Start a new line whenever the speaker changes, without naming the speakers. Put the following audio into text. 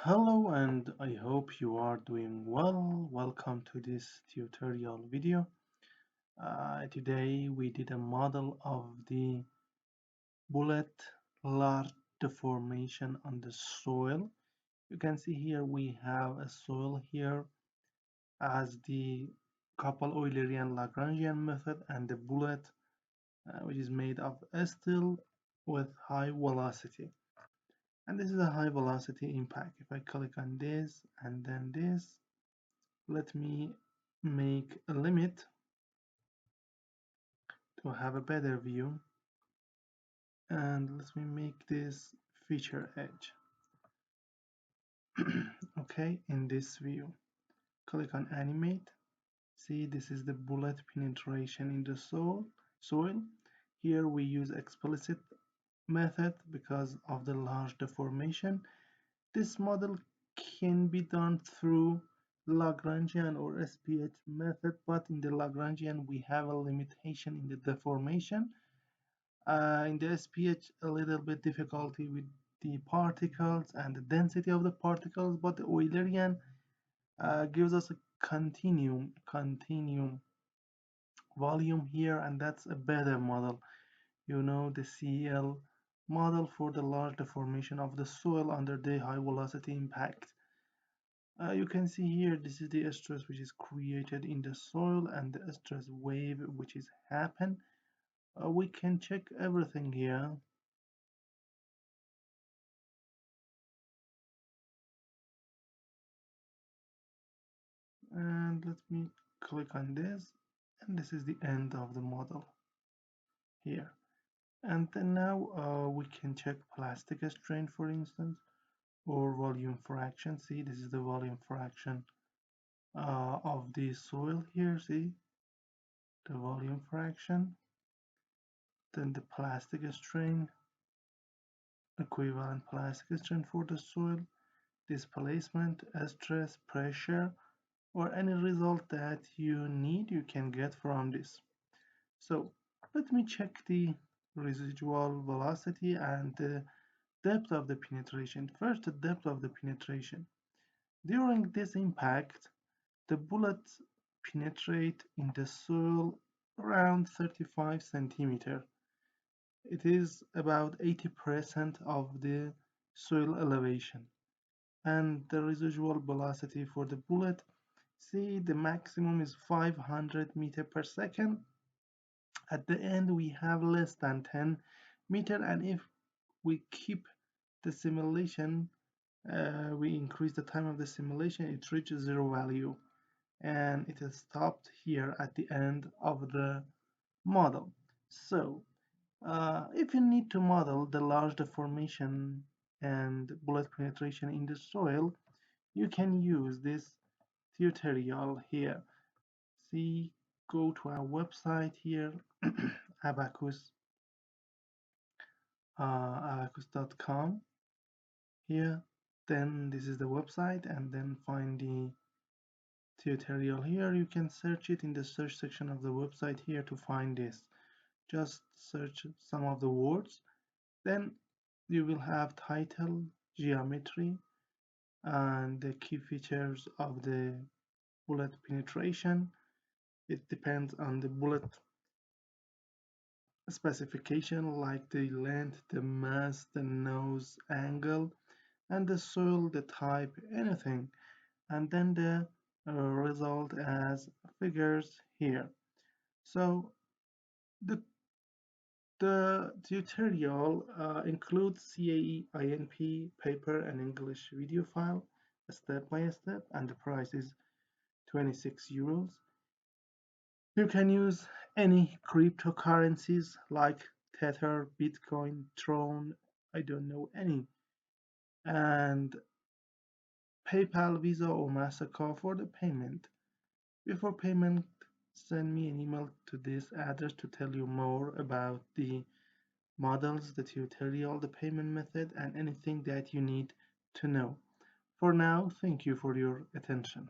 Hello, and I hope you are doing well. Welcome to this tutorial video. Today we did a model of the bullet large deformation on the soil. You can see here we have a soil here as the couple Eulerian Lagrangian method and the bullet which is made of steel with high velocity. And this is a high velocity impact. If I click on this and then this, let me make a limit to have a better view, and let me make this feature edge. Okay, in this view, click on animate. See, this is the bullet penetration in the soil. Here we use explicit method because of the large deformation. This model can be done through Lagrangian or SPH method, but in the Lagrangian we have a limitation in the deformation. In the SPH, a little bit difficulty with the particles and the density of the particles, but the Eulerian gives us a continuum volume here, and that's a better model. The CL model for the large deformation of the soil under the high velocity impact. You can see here, this is the stress which is created in the soil and the stress wave which is happen. We can check everything here. And let me click on this, and this is the end of the model here. And then now we can check plastic strain, for instance, or volume fraction. See, this is the volume fraction of the soil here. See the volume fraction, then the plastic strain, equivalent plastic strain for the soil, displacement, stress, pressure, or any result that you need, you can get from this. So let me check the residual velocity and the depth of the penetration. First, the depth of the penetration. During this impact, the bullets penetrate in the soil around 35 centimeter. It is about 80% of the soil elevation. And the residual velocity for the bullet, see, the maximum is 500 meter per second. At the end we have less than 10 meter, and if we keep the simulation, we increase the time of the simulation, it reaches zero value, and it is stopped here at the end of the model. So if you need to model the large deformation and bullet penetration in the soil, you can use this tutorial here. See, go to our website here, abacus.com here. Then this is the website, and then find the tutorial here. You can search it in the search section of the website here to find this. Just search some of the words, then you will have title, geometry, and the key features of the bullet penetration. It depends on the bullet specification, like the length, the mass, the nose angle, and the soil, the type, anything, and then the result as figures here. So the tutorial includes CAE INP paper and English video file step by step, and the price is 26 euros. You can use any cryptocurrencies like Tether, Bitcoin, Tron, I don't know any, and PayPal, Visa, or MasterCard for the payment. Before payment, send me an email to this address to tell you more about the models, the tutorial, the payment method, and anything that you need to know. For now, thank you for your attention.